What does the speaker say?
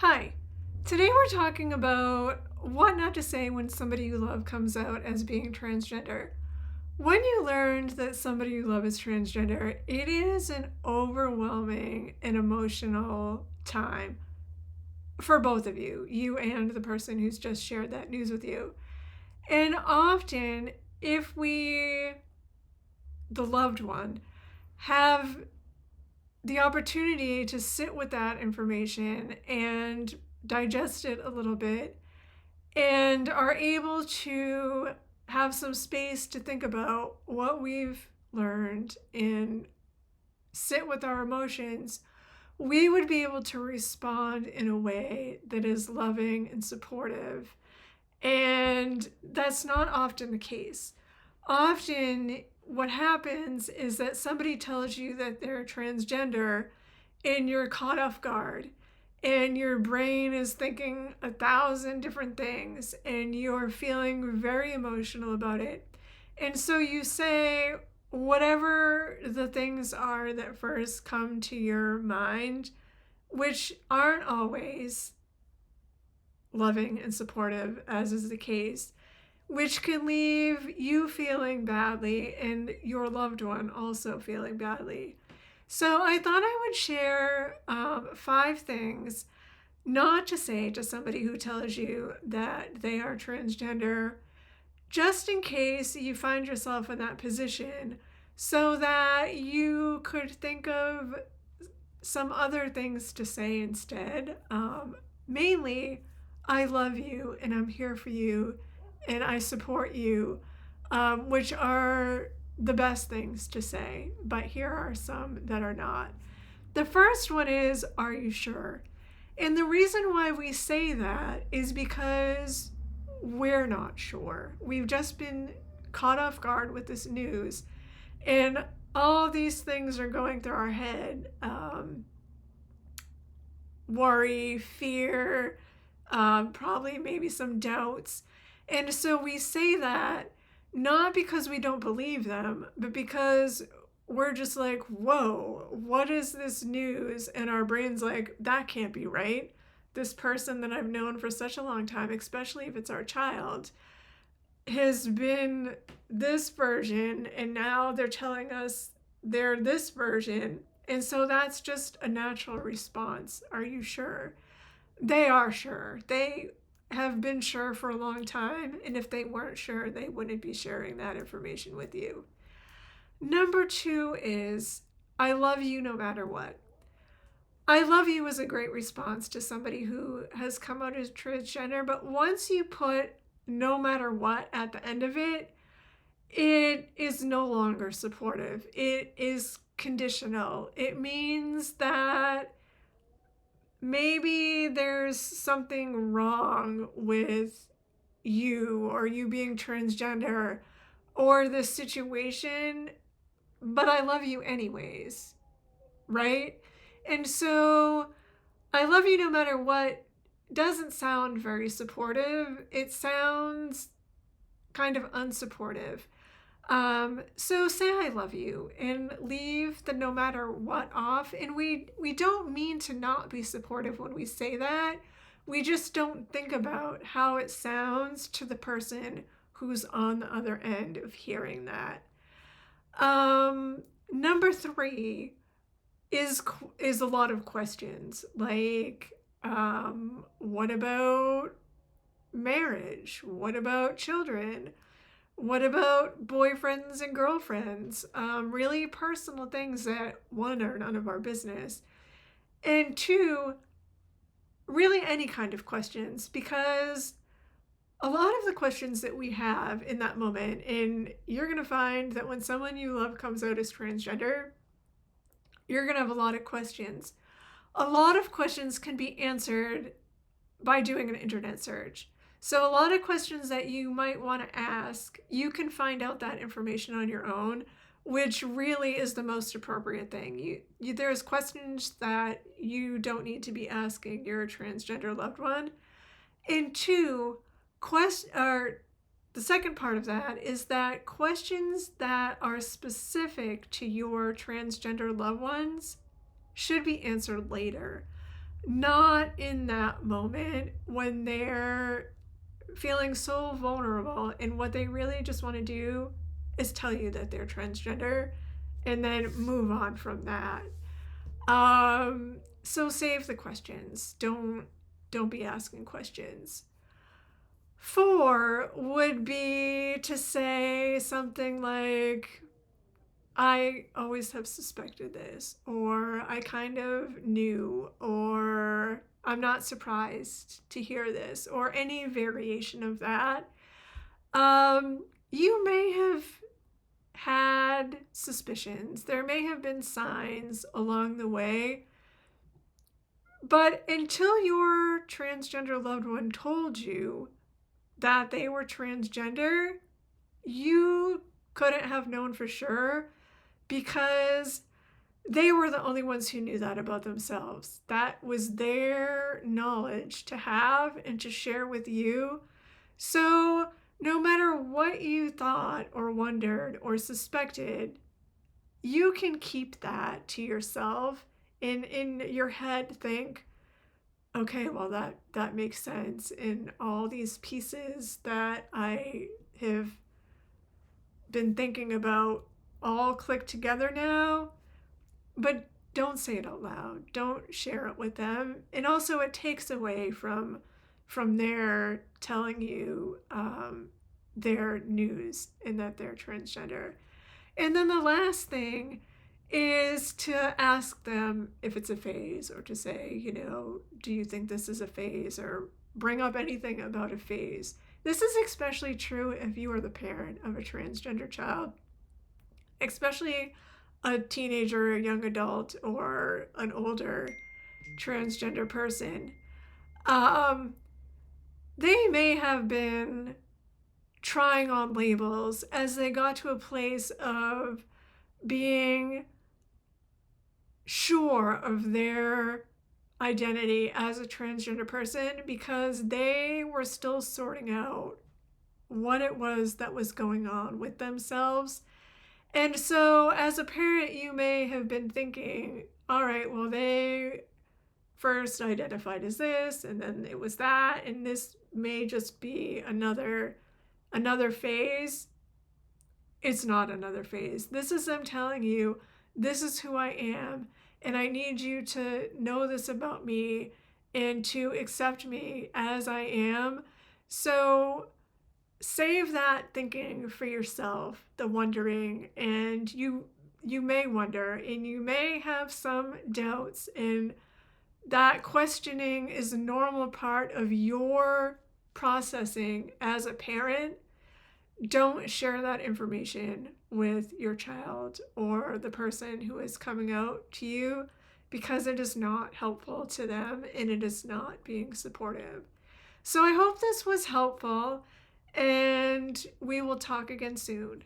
Hi. Today we're talking about what not to say when somebody you love comes out as being transgender. When you learned that somebody you love is transgender, it is an overwhelming and emotional time for both of you, you and the person who's just shared that news with you. And often, if we, the loved one, have the opportunity to sit with that information and digest it a little bit and are able to have some space to think about what we've learned and sit with our emotions, we would be able to respond in a way that is loving and supportive. And that's not often the case. Often, what happens is that somebody tells you that they're transgender and you're caught off guard and your brain is thinking 1,000 different things and you're feeling very emotional about it. And so you say whatever the things are that first come to your mind, which aren't always loving and supportive, as is the case, which can leave you feeling badly and your loved one also feeling badly. So I thought I would share 5 things not to say to somebody who tells you that they are transgender, just in case you find yourself in that position, so that you could think of some other things to say instead. Mainly, I love you and I'm here for you and I support you, which are the best things to say, but here are some that are not. The first one is, are you sure? And the reason why we say that is because we're not sure. We've just been caught off guard with this news, and all these things are going through our head. Worry, fear, probably maybe some doubts. And so we say that not because we don't believe them, but because we're just like, whoa, what is this news? And our brain's like, that can't be right. This person that I've known for such a long time, especially if it's our child, has been this version, and now they're telling us they're this version. And so that's just a natural response. Are you sure? They are sure. They have been sure for a long time. And if they weren't sure, they wouldn't be sharing that information with you. Number 2 is, I love you no matter what. I love you is a great response to somebody who has come out as transgender, but once you put no matter what at the end of it, it is no longer supportive. It is conditional. It means that maybe there's something wrong with you or you being transgender or this situation, but I love you anyways, right? And so I love you no matter what doesn't sound very supportive. It sounds kind of unsupportive. So say I love you and leave the no matter what off. And we don't mean to not be supportive when we say that. We just don't think about how it sounds to the person who's on the other end of hearing that. Number 3 is a lot of questions like, what about marriage? What about children? What about boyfriends and girlfriends? Really personal things that, 1, are none of our business. And 2, really any kind of questions, because a lot of the questions that we have in that moment, and you're going to find that when someone you love comes out as transgender, you're going to have a lot of questions. A lot of questions can be answered by doing an internet search. So a lot of questions that you might want to ask, you can find out that information on your own, which really is the most appropriate thing. There's questions that you don't need to be asking your transgender loved one. And 2, the second part of that is that questions that are specific to your transgender loved ones should be answered later. not in that moment when they're feeling so vulnerable, and what they really just want to do is tell you that they're transgender and then move on from that. So save the questions. Don't be asking questions. 4 would be to say something like, I always have suspected this, or I kind of knew, or I'm not surprised to hear this, or any variation of that. You may have had suspicions. There may have been signs along the way, but until your transgender loved one told you that they were transgender, you couldn't have known for sure, because they were the only ones who knew that about themselves. That was their knowledge to have and to share with you. So, no matter what you thought or wondered or suspected, you can keep that to yourself and in your head think, okay, well, that makes sense. And all these pieces that I have been thinking about all click together now. But don't say it out loud. Don't share it with them. And also, it takes away from their telling you their news and that they're transgender. And then the last thing is to ask them if it's a phase, or to say, do you think this is a phase, or bring up anything about a phase. This is especially true if you are the parent of a transgender child, especially a teenager, a young adult, or an older transgender person. Um, they may have been trying on labels as they got to a place of being sure of their identity as a transgender person, because they were still sorting out what it was that was going on with themselves. And so, as a parent, you may have been thinking, all right, well, they first identified as this, and then it was that, and this may just be another phase. It's not another phase. This is them telling you, this is who I am, and I need you to know this about me and to accept me as I am. So save that thinking for yourself, the wondering, and you may wonder and you may have some doubts, and that questioning is a normal part of your processing as a parent. Don't share that information with your child or the person who is coming out to you, because it is not helpful to them and it is not being supportive. So I hope this was helpful, and we will talk again soon.